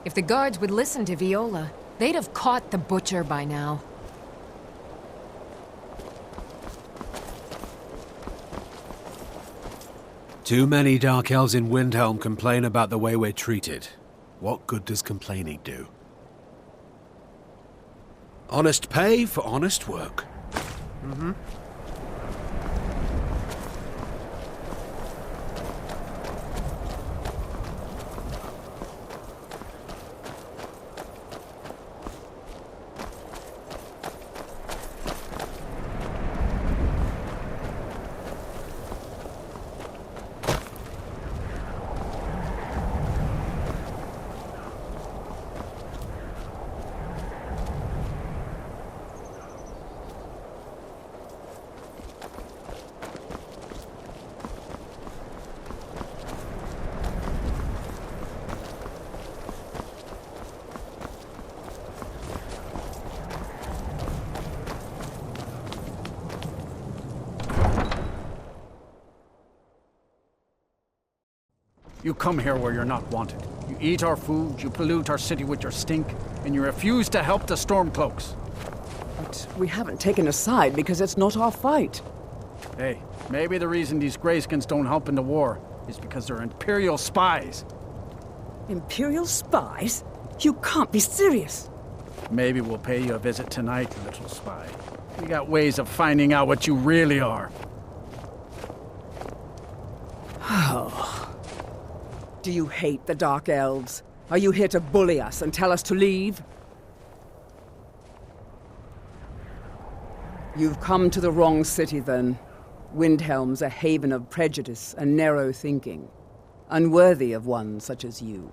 If the guards would listen to Viola, they'd have caught the butcher by now. Too many Dark Elves in Windhelm complain about the way we're treated. What good does complaining do? Honest pay for honest work. Mm-hmm. You come here where you're not wanted. You eat our food, you pollute our city with your stink, and you refuse to help the Stormcloaks. But we haven't taken a side because it's not our fight. Hey, maybe the reason these Greyskins don't help in the war is because they're Imperial spies. Imperial spies? You can't be serious. Maybe we'll pay you a visit tonight, little spy. We got ways of finding out what you really are. Oh. Do you hate the Dark Elves? Are you here to bully us and tell us to leave? You've come to the wrong city, then. Windhelm's a haven of prejudice and narrow thinking, unworthy of one such as you.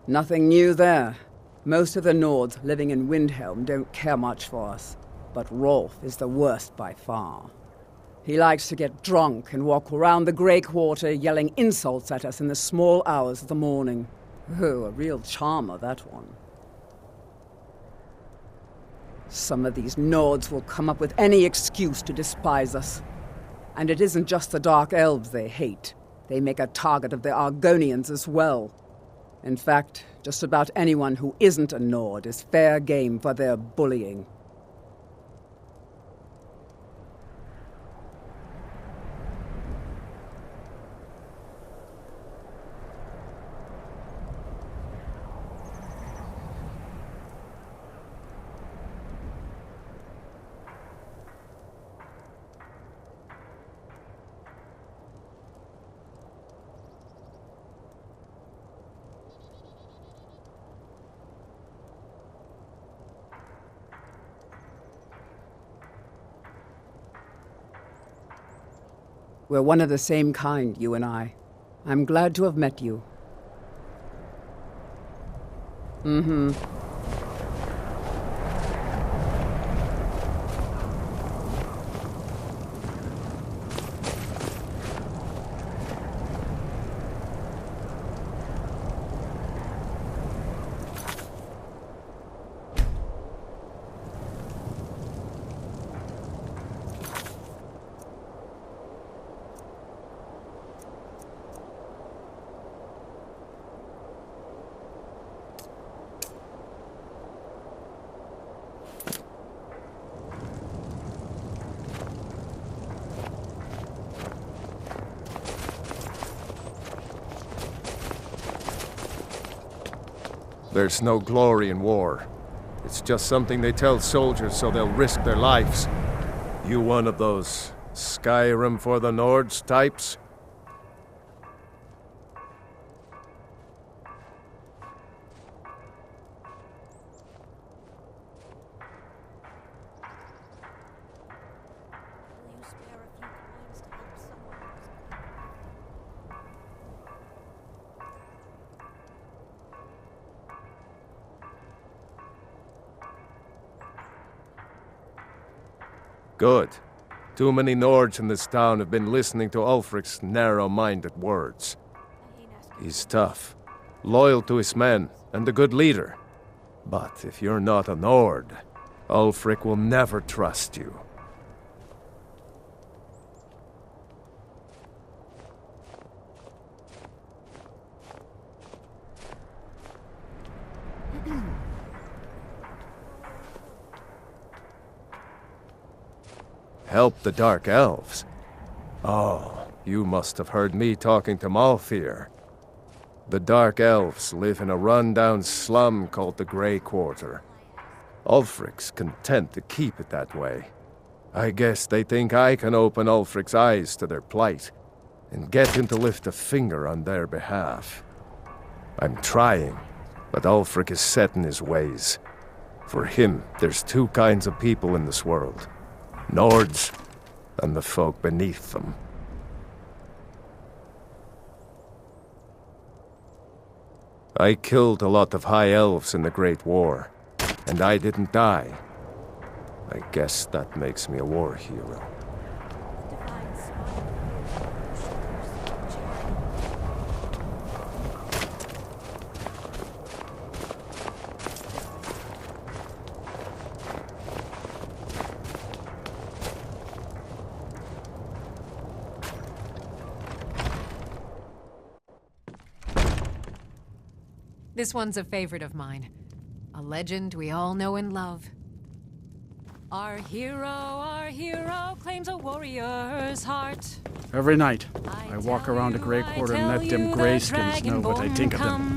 Nothing new there. Most of the Nords living in Windhelm don't care much for us, but Rolf is the worst by far. He likes to get drunk and walk around the Grey Quarter yelling insults at us in the small hours of the morning. Oh, a real charmer, that one. Some of these Nords will come up with any excuse to despise us. And it isn't just the Dark Elves they hate. They make a target of the Argonians as well. In fact, just about anyone who isn't a Nord is fair game for their bullying. We're one of the same kind, you and I. I'm glad to have met you. Mm-hmm. There's no glory in war. It's just something they tell soldiers so they'll risk their lives. You one of those Skyrim for the Nords types? Good. Too many Nords in this town have been listening to Ulfric's narrow-minded words. He's tough, loyal to his men, and a good leader. But if you're not a Nord, Ulfric will never trust you. Help the Dark Elves? Oh, you must have heard me talking to Malthyr. The Dark Elves live in a run-down slum called the Grey Quarter. Ulfric's content to keep it that way. I guess they think I can open Ulfric's eyes to their plight, and get him to lift a finger on their behalf. I'm trying, but Ulfric is set in his ways. For him, there's two kinds of people in this world. Nords, and the folk beneath them. I killed a lot of High Elves in the Great War, and I didn't die. I guess that makes me a war hero. This one's a favorite of mine. A legend we all know and love. Our hero claims a warrior's heart. Every night, I walk around the Grey Quarter and let them Greyskins know what I think of them.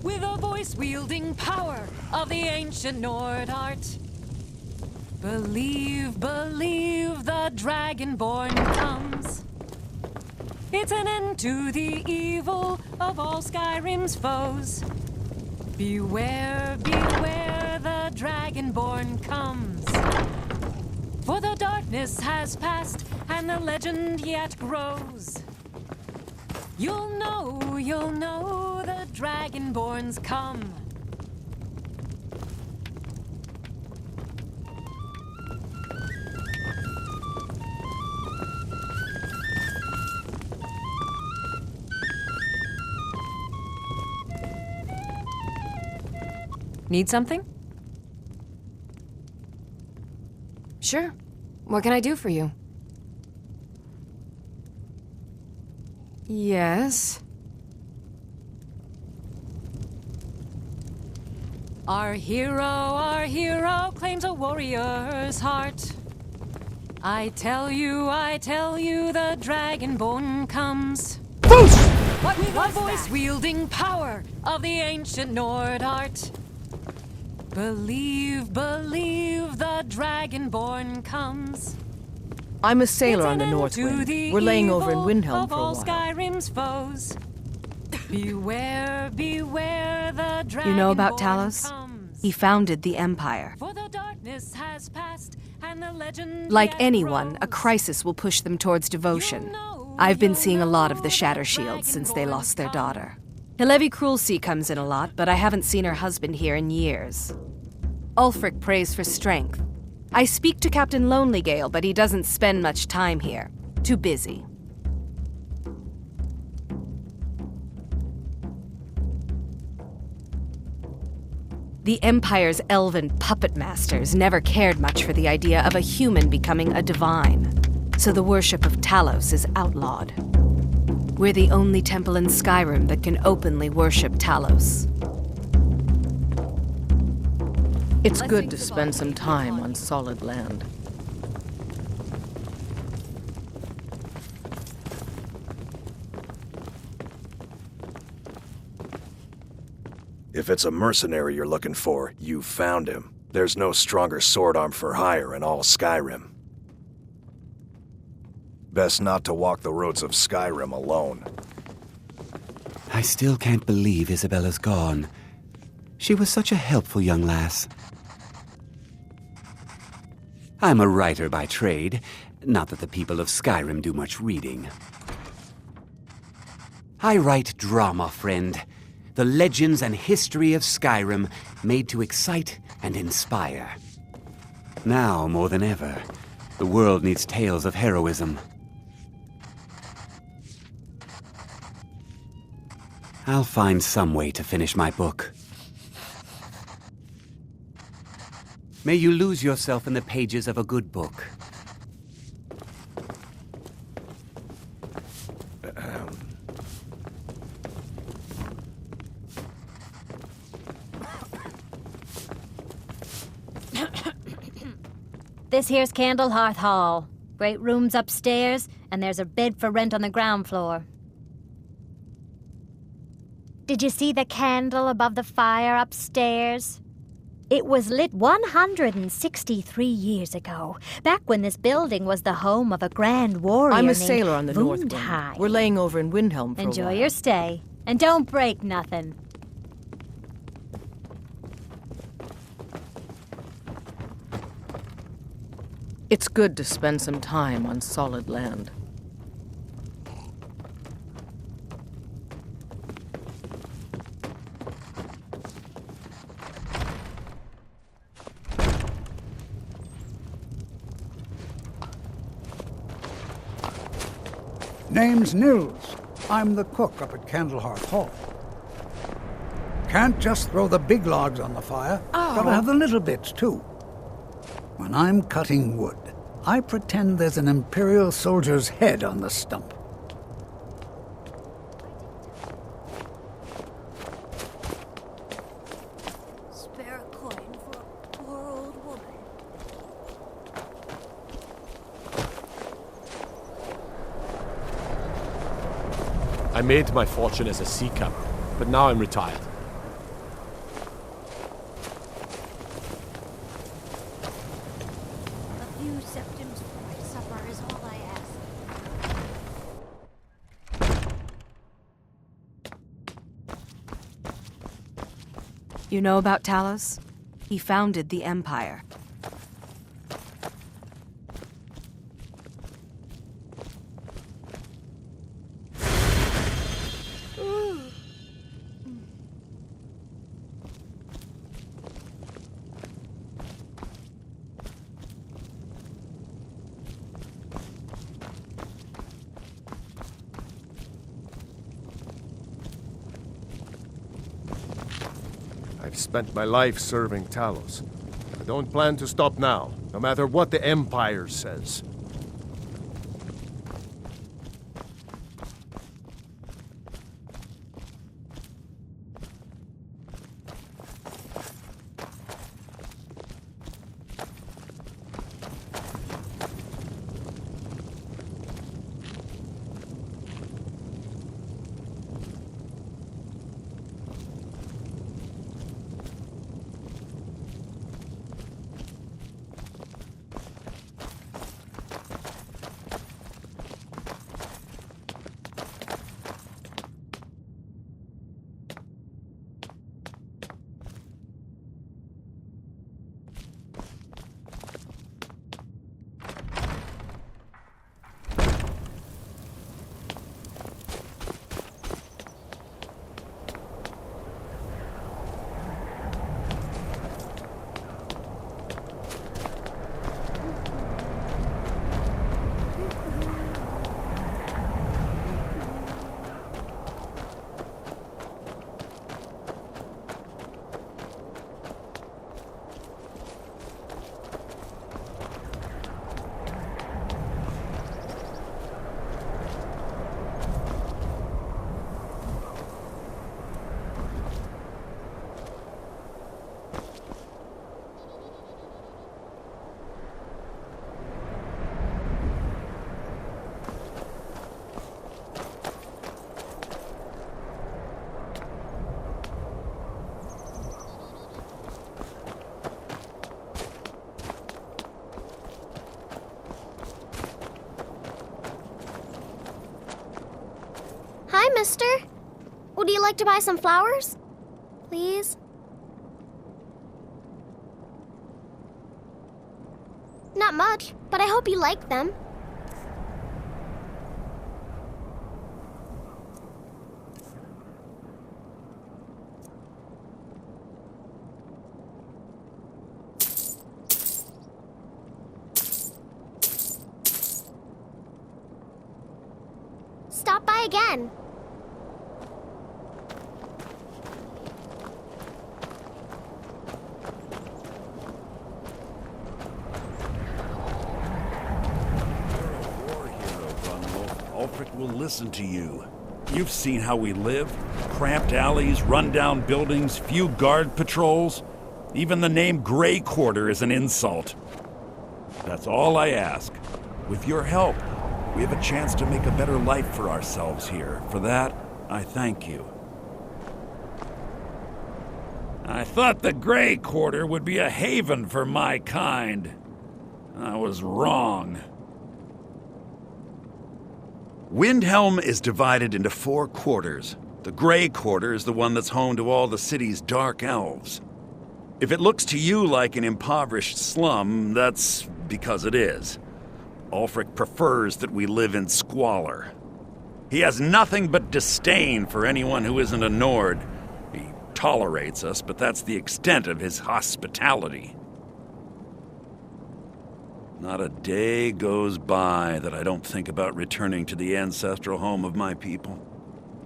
With a voice-wielding power of the ancient Nord art. Believe, the Dragonborn comes. It's an end to the evil of all Skyrim's foes. Beware, the Dragonborn comes. For the darkness has passed, and the legend yet grows. You'll know, the Dragonborns come. Need something? Sure. What can I do for you? Yes. Our hero claims a warrior's heart. I tell you, the Dragonborn comes. With a voice-wielding power of the ancient Nord art. Believe, the Dragonborn comes. I'm a sailor on the Northwind. We're laying over in Windhelm for a while. Skyrim's foes. Beware, the Dragonborn. You know about Talos? He founded the Empire. For the darkness has passed, and the legend Like yet anyone, a grows. crisis will push them towards devotion. I've been seeing a lot of the Shatter Shields since they lost their daughter. Hilevi Cruelseat comes in a lot, but I haven't seen her husband here in years. Ulfric prays for strength. I speak to Captain Lonelygale, but he doesn't spend much time here. Too busy. The Empire's elven puppet masters never cared much for the idea of a human becoming a divine, so the worship of Talos is outlawed. We're the only temple in Skyrim that can openly worship Talos. It's good to spend some time on solid land. If it's a mercenary you're looking for, you found him. There's no stronger sword arm for hire in all Skyrim. Best not to walk the roads of Skyrim alone. I still can't believe Isabella's gone. She was such a helpful young lass. I'm a writer by trade. Not that the people of Skyrim do much reading. I write drama, friend. The legends and history of Skyrim made to excite and inspire. Now, more than ever, the world needs tales of heroism. I'll find some way to finish my book. May you lose yourself in the pages of a good book. This here's Candlehearth Hall. Great rooms upstairs, and there's a bed for rent on the ground floor. Did you see the candle above the fire upstairs? It was lit 163 years ago, back when this building was the home of a grand warrior I'm a named sailor on the North Wind. Wundheim. We're laying over in Windhelm for a while. Enjoy your stay, and don't break nothing. It's good to spend some time on solid land. Name's Nils. I'm the cook up at Candlehearth Hall. Can't just throw the big logs on the fire. Gotta have the little bits, too. When I'm cutting wood, I pretend there's an Imperial soldier's head on the stump. Spare a coin for a poor old woman. I made my fortune as a sea captain, but now I'm retired. A few septims for my supper is all I ask. You know about Talos? He founded the Empire. I've spent my life serving Talos. I don't plan to stop now, no matter what the Empire says. Hi, mister. Would you like to buy some flowers? Please? Not much, but I hope you like them. Stop by again. will listen to you. You've seen how we live. Cramped alleys, run-down buildings, few guard patrols. Even the name Grey Quarter is an insult. That's all I ask. With your help, we have a chance to make a better life for ourselves here. For that, I thank you. I thought the Grey Quarter would be a haven for my kind. I was wrong. Windhelm is divided into 4 quarters. The Grey Quarter is the one that's home to all the city's dark elves. If it looks to you like an impoverished slum, that's because it is. Ulfric prefers that we live in squalor. He has nothing but disdain for anyone who isn't a Nord. He tolerates us, but that's the extent of his hospitality. Not a day goes by that I don't think about returning to the ancestral home of my people.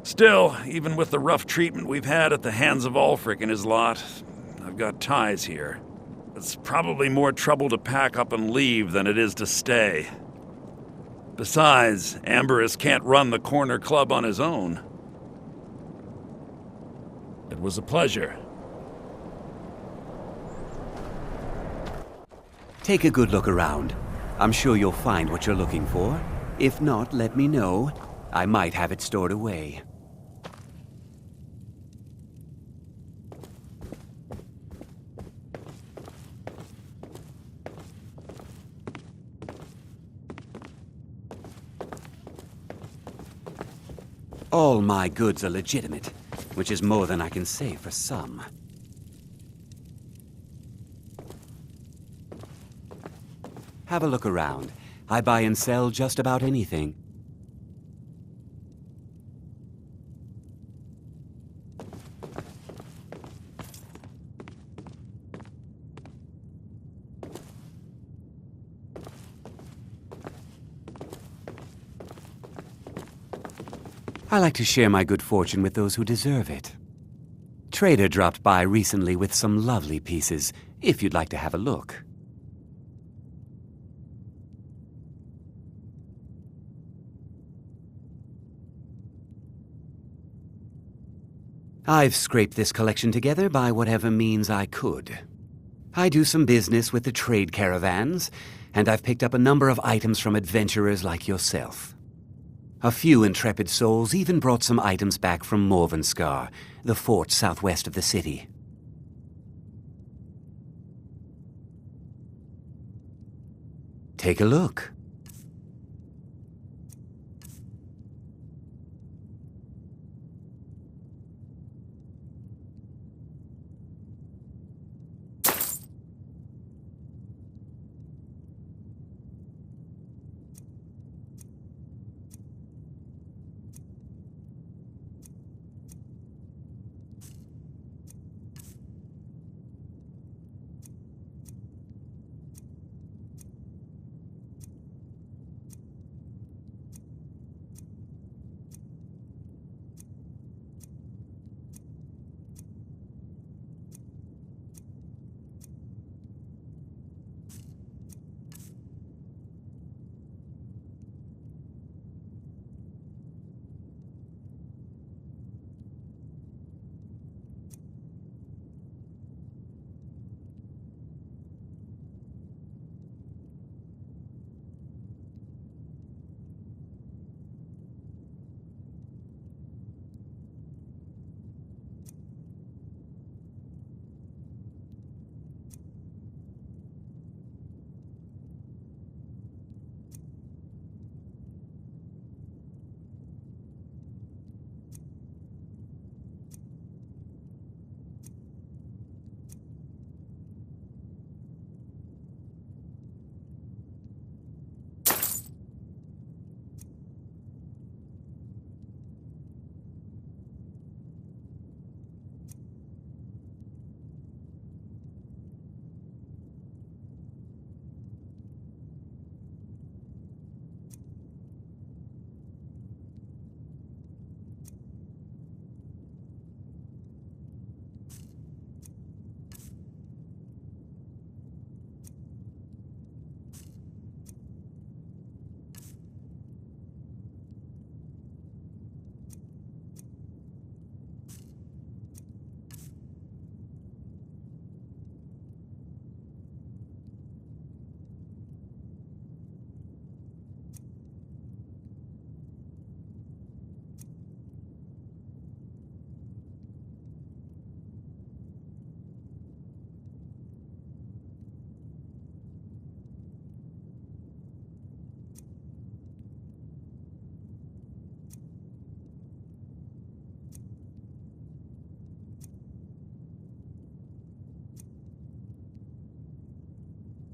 Still, even with the rough treatment we've had at the hands of Ulfric and his lot, I've got ties here. It's probably more trouble to pack up and leave than it is to stay. Besides, Amberus can't run the Corner Club on his own. It was a pleasure. Take a good look around. I'm sure you'll find what you're looking for. If not, let me know. I might have it stored away. All my goods are legitimate, which is more than I can say for some. Have a look around. I buy and sell just about anything. I like to share my good fortune with those who deserve it. Trader dropped by recently with some lovely pieces, if you'd like to have a look. I've scraped this collection together by whatever means I could. I do some business with the trade caravans, and I've picked up a number of items from adventurers like yourself. A few intrepid souls even brought some items back from Morvenskar, the fort southwest of the city. Take a look.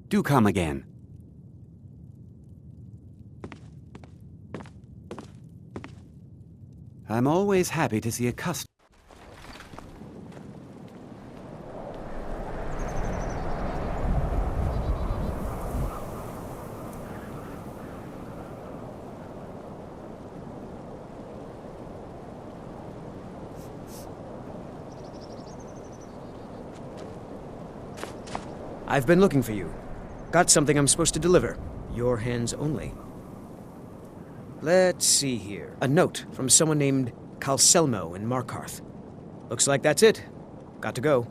Do come again. I'm always happy to see a customer. I've been looking for you. Got something I'm supposed to deliver. Your hands only. Let's see here. A note from someone named Calselmo in Markarth. Looks like that's it. Got to go.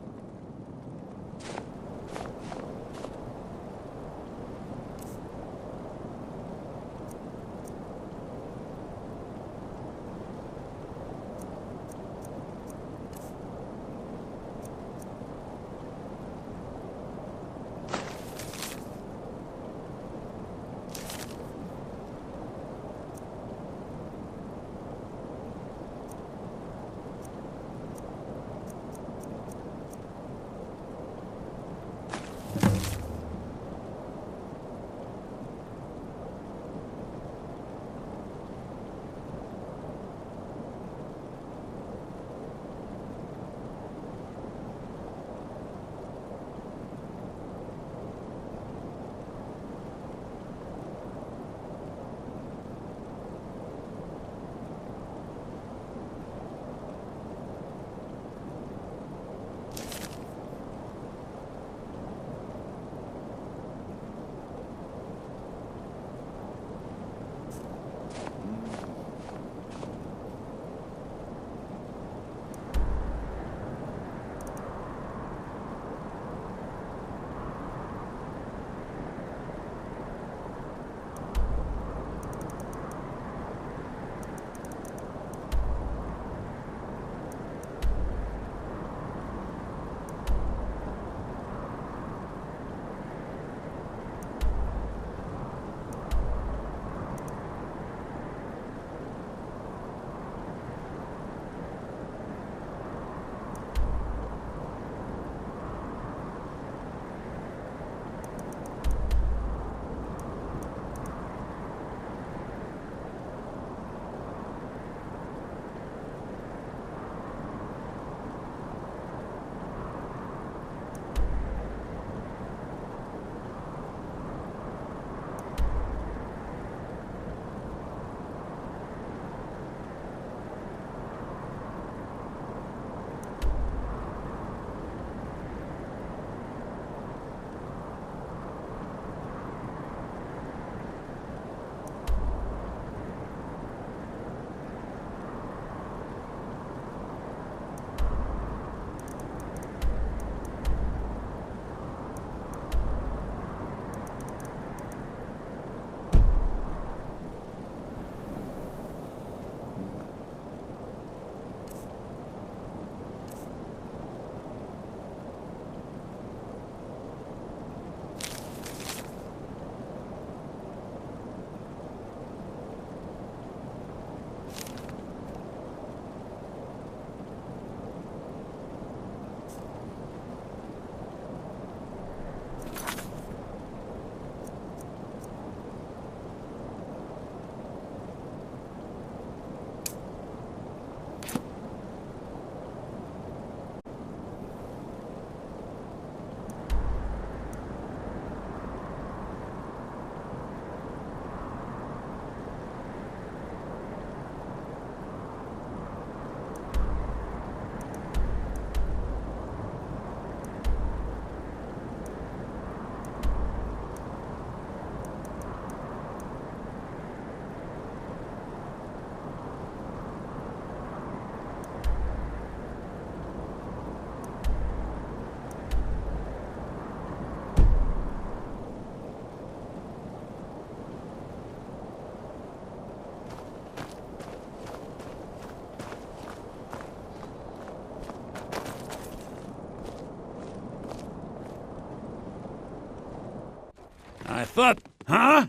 I thought... Huh?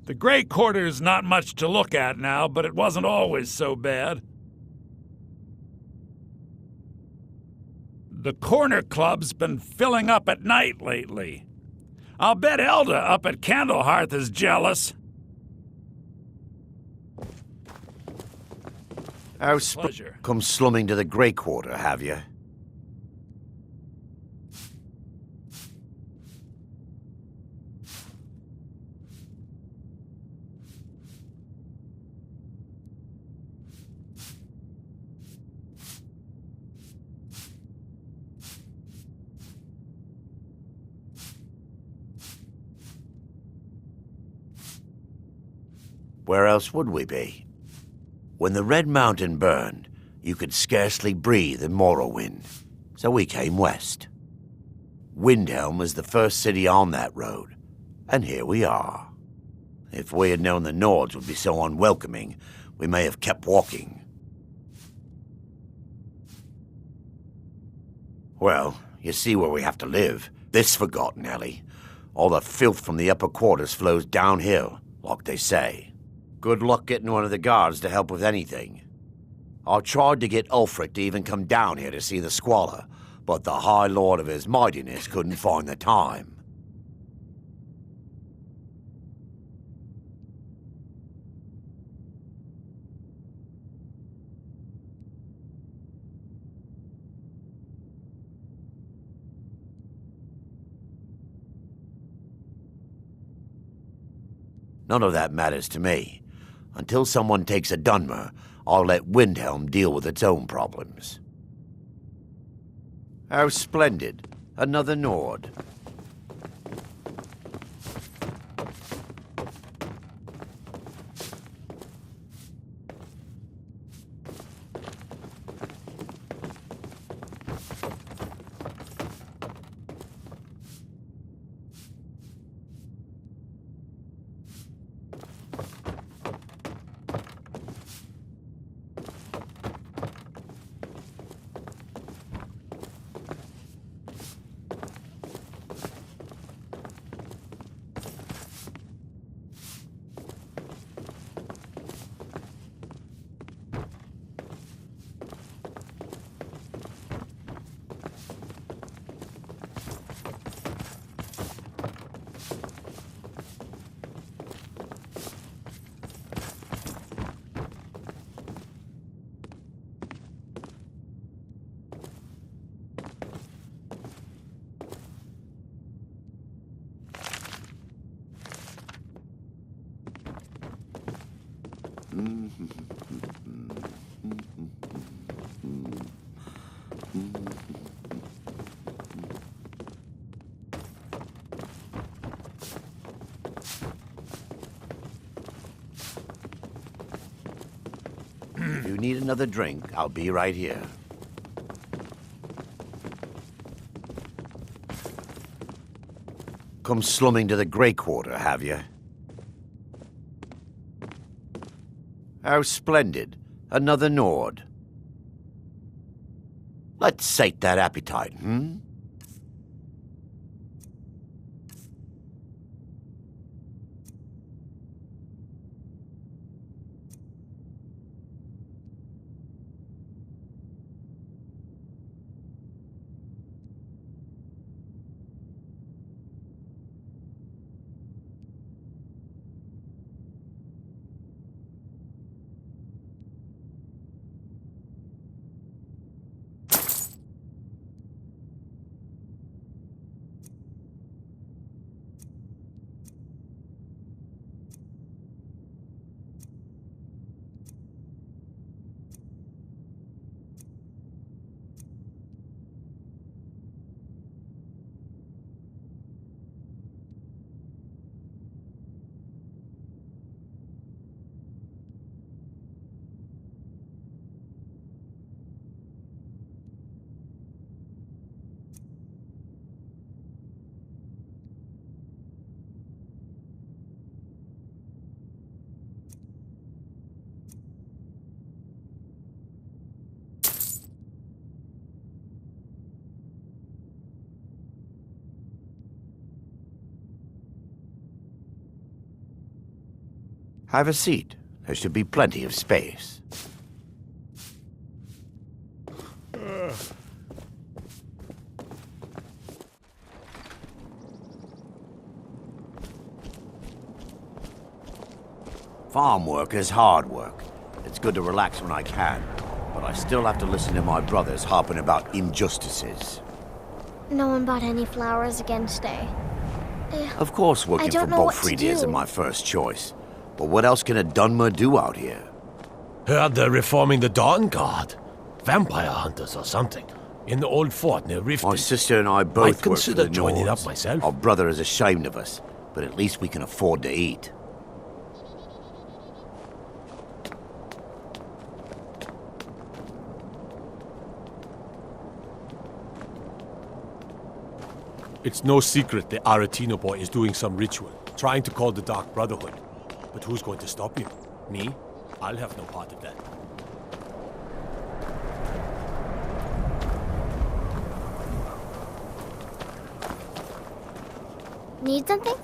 The Grey Quarter's not much to look at now, but it wasn't always so bad. The corner club's been filling up at night lately. I'll bet Elda up at Candlehearth is jealous. Pleasure. Come slumming to the Grey Quarter, have you? Where else would we be? When the Red Mountain burned, you could scarcely breathe in Morrowind, so we came west. Windhelm was the first city on that road, and here we are. If we had known the Nords would be so unwelcoming, we may have kept walking. Well, you see where we have to live. This forgotten alley. All the filth from the upper quarters flows downhill, like they say. Good luck getting one of the guards to help with anything. I tried to get Ulfric to even come down here to see the squalor, but the High Lord of his mightiness couldn't find the time. None of that matters to me. Until someone takes a Dunmer, I'll let Windhelm deal with its own problems. How splendid. Another Nord. If you need another drink, I'll be right here. Come slumming to the Grey Quarter, have you? How splendid. Another Nord. Let's sate that appetite, hmm? Have a seat. There should be plenty of space. Farm work is hard work. It's good to relax when I can, but I still have to listen to my brothers harping about injustices. No one bought any flowers again today. Of course working for Bolfridi isn't my first choice. But what else can a Dunmer do out here? Heard they're reforming the Dawn Guard. Vampire hunters or something. In the old fort near Riften. My sister and I both I'd consider joining up myself. Our brother is ashamed of us, but at least we can afford to eat. It's no secret the Aretino boy is doing some ritual, trying to call the Dark Brotherhood. But who's going to stop him? Me? I'll have no part of that. Need something?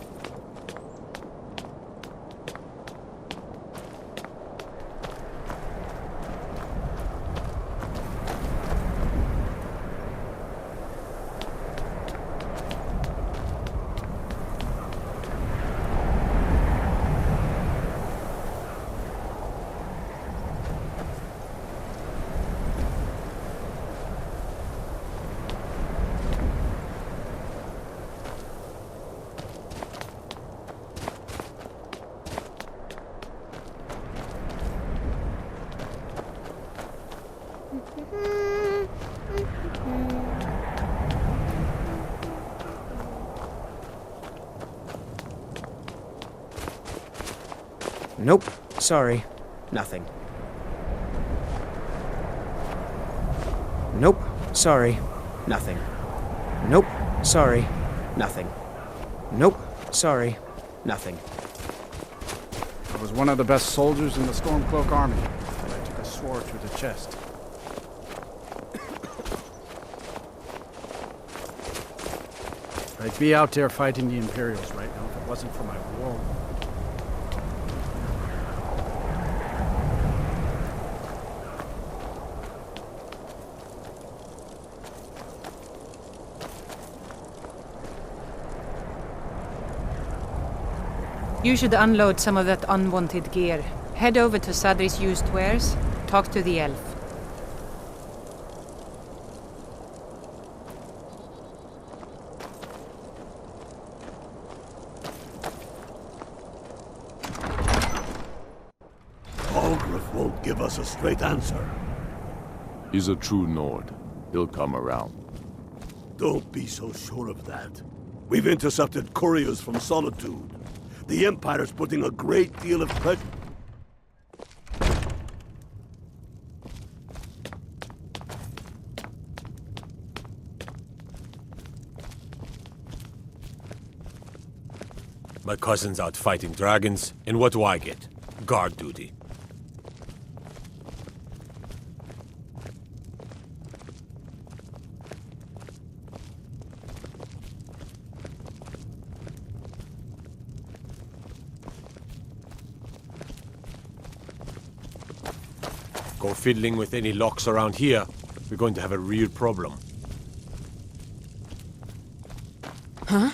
Nope. Sorry. Nothing. Nope. Sorry. Nothing. Nope. Sorry. Nothing. Nope. Sorry. Nothing. I was one of the best soldiers in the Stormcloak army, but I took a sword through the chest. I'd be out there fighting the Imperials right now if it wasn't for my war. You should unload some of that unwanted gear. Head over to Sadri's used wares. Talk to the elf. Algrif won't give us a straight answer. He's a true Nord. He'll come around. Don't be so sure of that. We've intercepted couriers from Solitude. The Empire's putting a great deal of pressure. My cousin's out fighting dragons, and what do I get? Guard duty. Go fiddling with any locks around here, we're going to have a real problem. Huh?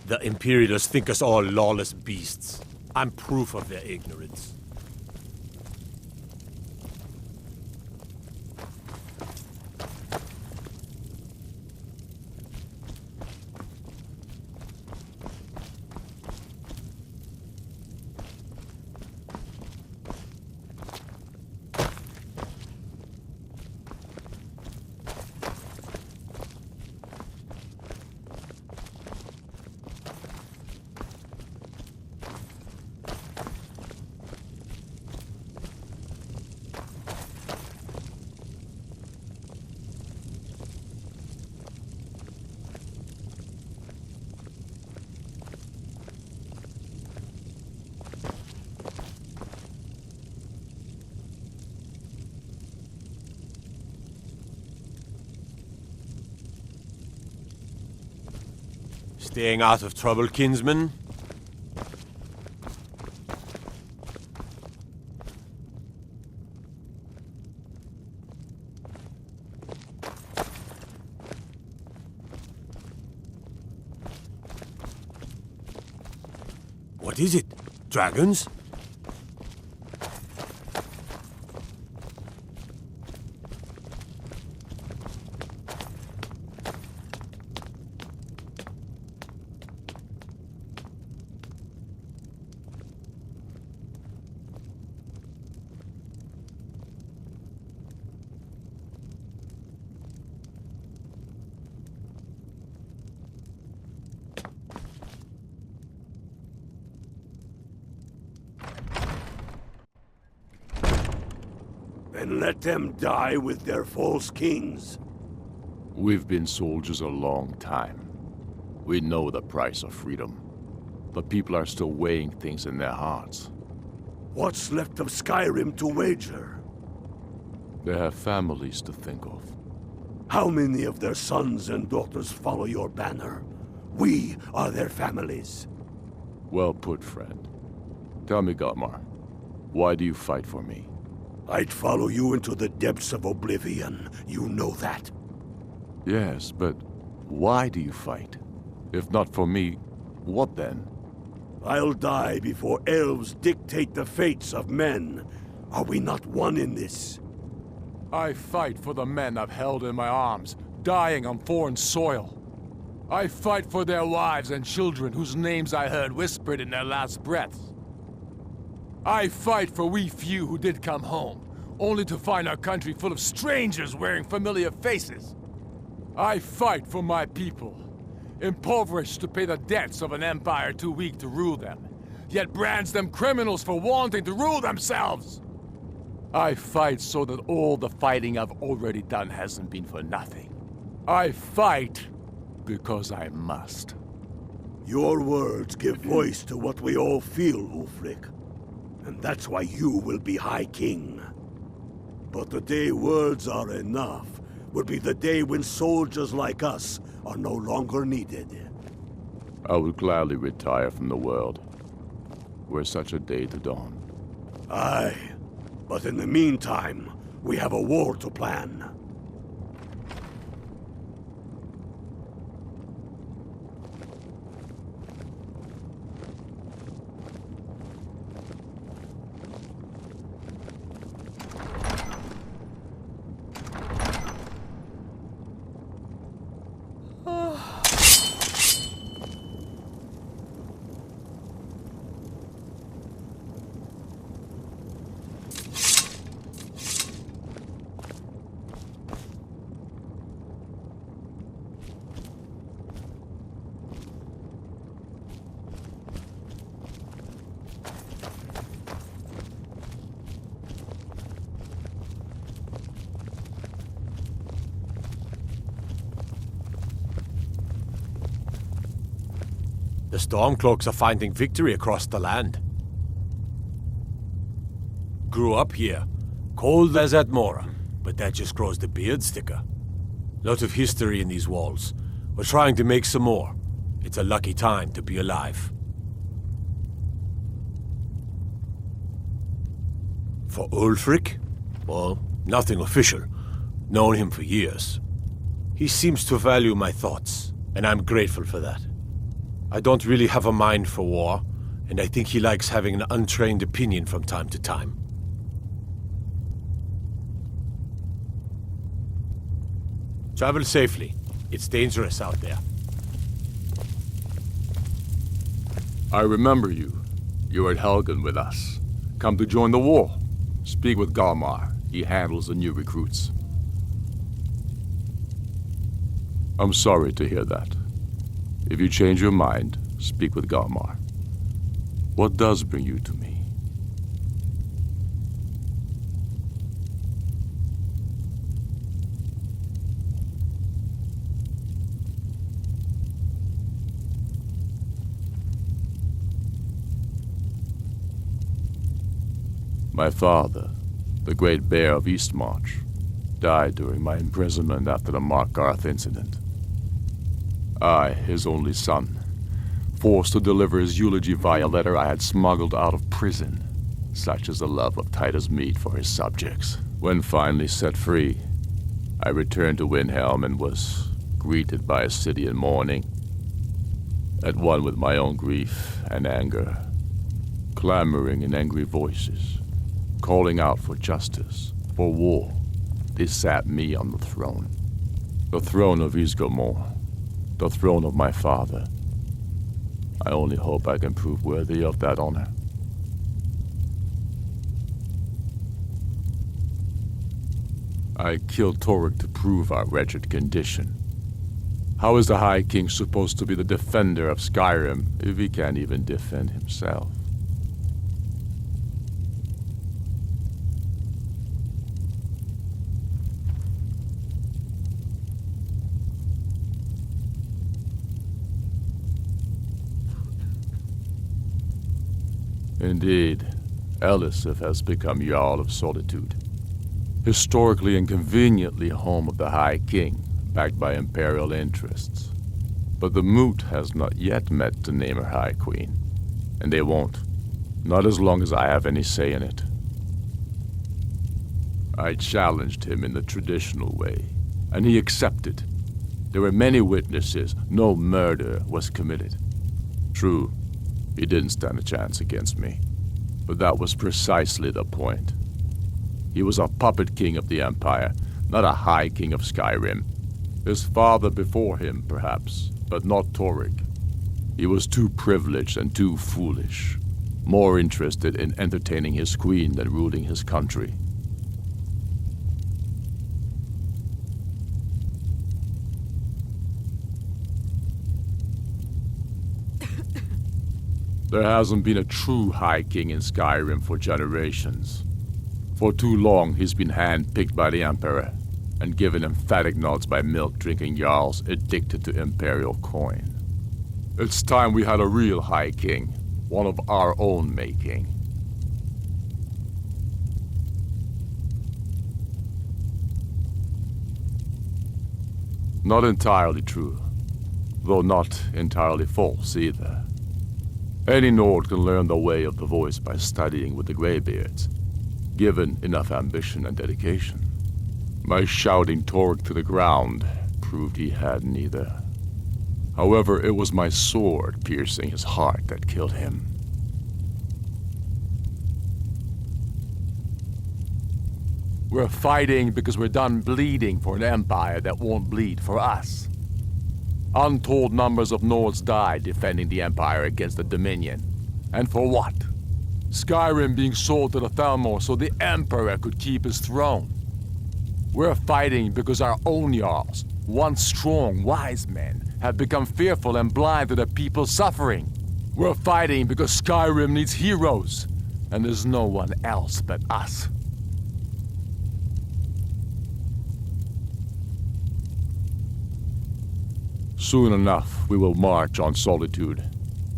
The Imperials think us all lawless beasts. I'm proof of their ignorance. Staying out of trouble, kinsman? What is it? Dragons? And let them die with their false kings. We've been soldiers a long time. We know the price of freedom. But people are still weighing things in their hearts. What's left of Skyrim to wager? They have families to think of. How many of their sons and daughters follow your banner? We are their families. Well put, friend. Tell me, Galmar, why do you fight for me? I'd follow you into the depths of oblivion. You know that. Yes, but why do you fight? If not for me, what then? I'll die before elves dictate the fates of men. Are we not one in this? I fight for the men I've held in my arms, dying on foreign soil. I fight for their wives and children whose names I heard whispered in their last breaths. I fight for we few who did come home, only to find our country full of strangers wearing familiar faces. I fight for my people, impoverished to pay the debts of an empire too weak to rule them, yet brands them criminals for wanting to rule themselves. I fight so that all the fighting I've already done hasn't been for nothing. I fight because I must. Your words give voice to what we all feel, Ulfric. And that's why you will be High King. But the day words are enough will be the day when soldiers like us are no longer needed. I would gladly retire from the world, were such a day to dawn. Aye, but in the meantime, we have a war to plan. The Stormcloaks are finding victory across the land. Grew up here, cold as Atmora, but that just grows the beard thicker. Lot of history in these walls. We're trying to make some more. It's a lucky time to be alive. For Ulfric? Well, nothing official. Known him for years. He seems to value my thoughts, and I'm grateful for that. I don't really have a mind for war, and I think he likes having an untrained opinion from time to time. Travel safely. It's dangerous out there. I remember you. You were at Helgen with us. Come to join the war. Speak with Galmar. He handles the new recruits. I'm sorry to hear that. If you change your mind, speak with Galmar. What does bring you to me? My father, the Great Bear of Eastmarch, died during my imprisonment after the Markarth incident. I, his only son, forced to deliver his eulogy via letter I had smuggled out of prison. Such is the love of Titus meat for his subjects. When finally set free, I returned to Windhelm and was greeted by a city in mourning. At one with my own grief and anger, clamoring in angry voices, calling out for justice, for war. They sat me on the throne of Ysgramor, the throne of my father. I only hope I can prove worthy of that honor. I killed Torek to prove our wretched condition. How is the High King supposed to be the defender of Skyrim if he can't even defend himself? Indeed, Elisif has become Jarl of Solitude, historically and conveniently home of the High King, backed by imperial interests. But the Moot has not yet met to name her High Queen, and they won't, not as long as I have any say in it. I challenged him in the traditional way, and he accepted. There were many witnesses, no murder was committed. True, he didn't stand a chance against me, but that was precisely the point. He was a puppet king of the Empire, not a High King of Skyrim. His father before him, perhaps, but not Torek. He was too privileged and too foolish, more interested in entertaining his queen than ruling his country. There hasn't been a true High King in Skyrim for generations. For too long, he's been hand-picked by the Emperor and given emphatic nods by milk-drinking Jarls addicted to Imperial coin. It's time we had a real High King, one of our own making. Not entirely true, though not entirely false either. Any Nord can learn the way of the voice by studying with the Greybeards, given enough ambition and dedication. My shouting Torek to the ground proved he had neither. However, it was my sword piercing his heart that killed him. We're fighting because we're done bleeding for an empire that won't bleed for us. Untold numbers of Nords died defending the Empire against the Dominion. And for what? Skyrim being sold to the Thalmor so the Emperor could keep his throne. We're fighting because our own Jarls, once strong, wise men, have become fearful and blind to the people's suffering. We're fighting because Skyrim needs heroes, and there's no one else but us. Soon enough, we will march on Solitude,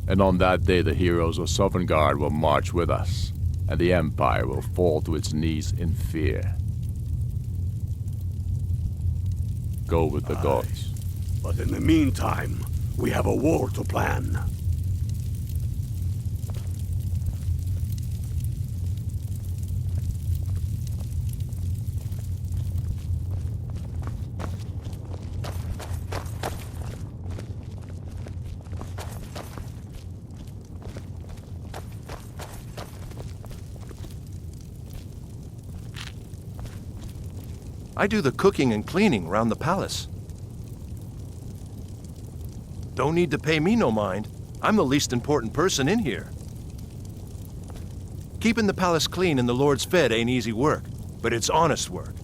and on that day the heroes of Sovngarde will march with us, and the Empire will fall to its knees in fear. Go with the gods. But in the meantime, we have a war to plan. I do the cooking and cleaning round the palace. Don't need to pay me no mind. I'm the least important person in here. Keeping the palace clean and the lords fed ain't easy work, but it's honest work.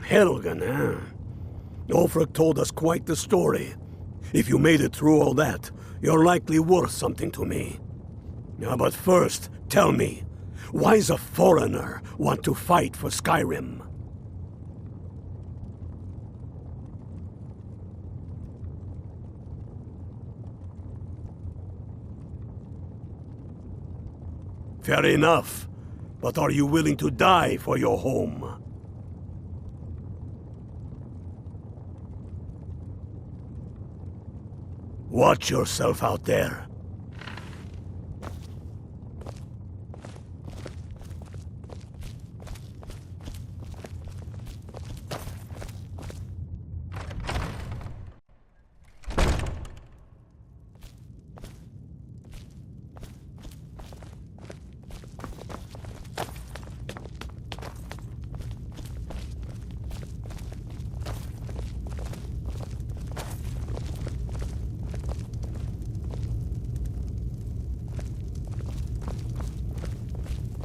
Helgen, huh? Ulfric told us quite the story. If you made it through all that, you're likely worth something to me. Now, but first, tell me, why does a foreigner want to fight for Skyrim? Fair enough. But are you willing to die for your home? Watch yourself out there.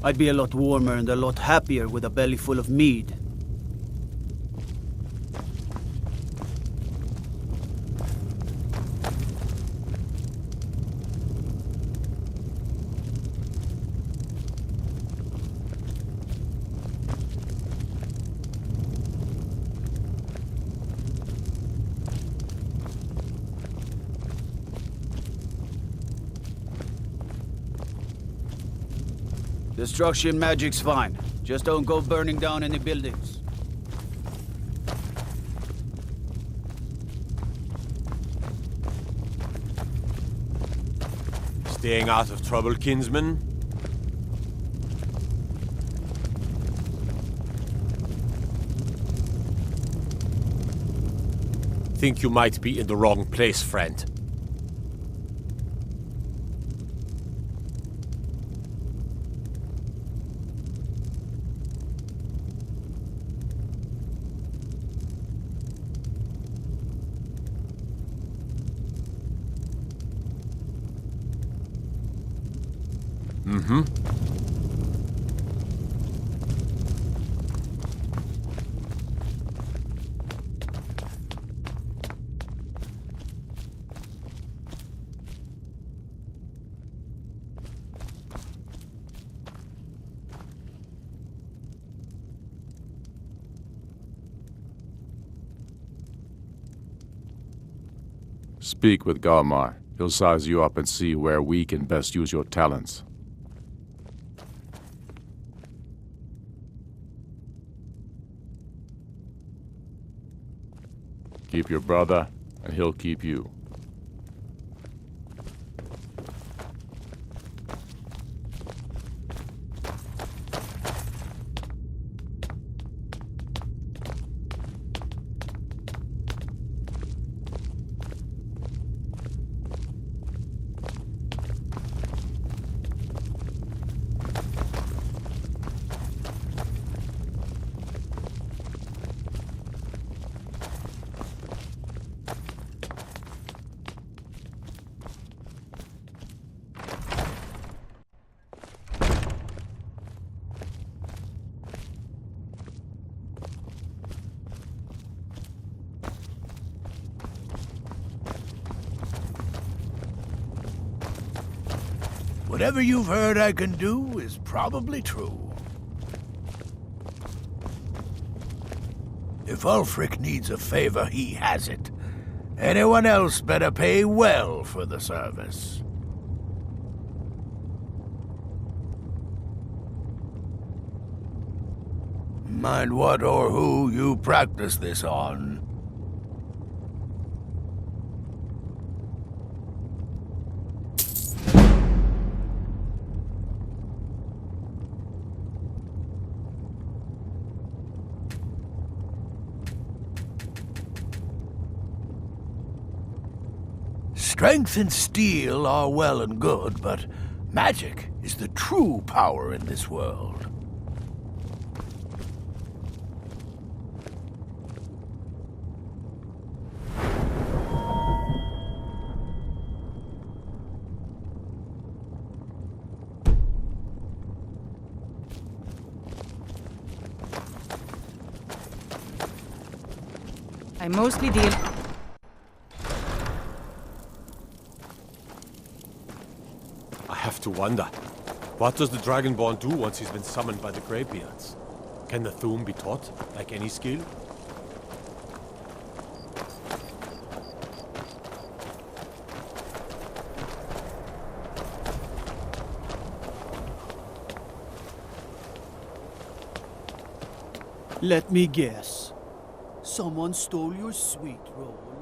I'd be a lot warmer and a lot happier with a belly full of mead. Destruction magic's fine. Just don't go burning down any buildings. Staying out of trouble, kinsman? Think you might be in the wrong place, friend. Mm-hmm. Speak with Galmar. He'll size you up and see where we can best use your talents. Keep your brother, and he'll keep you. Whatever you've heard I can do is probably true. If Ulfric needs a favor, he has it. Anyone else better pay well for the service. Mind what or who you practice this on. Strength and steel are well and good, but magic is the true power in this world. I mostly deal... I have to wonder, what does the Dragonborn do once he's been summoned by the Greybeards? Can the Thu'um be taught, like any skill? Let me guess. Someone stole your sweet roll.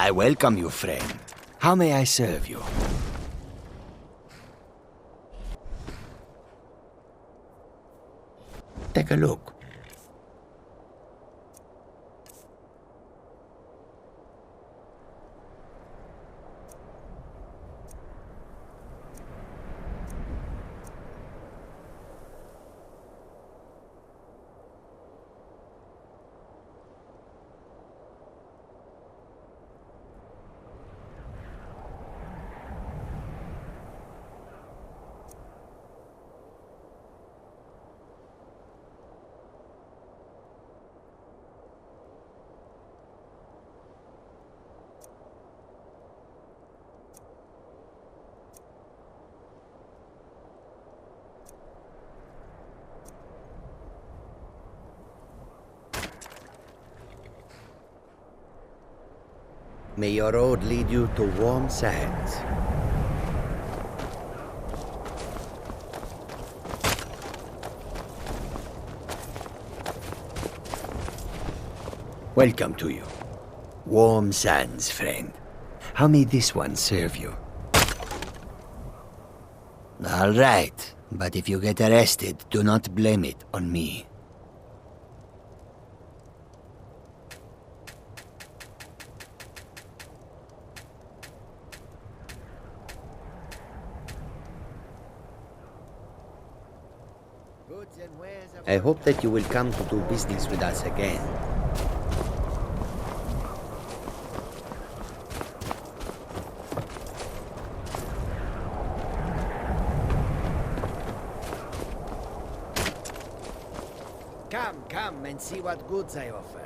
I welcome you, friend. How may I serve you? Take a look. May your road lead you to warm sands. Welcome to you. Warm sands, friend. How may this one serve you? All right, but if you get arrested, do not blame it on me. I hope that you will come to do business with us again. Come and see what goods I offer.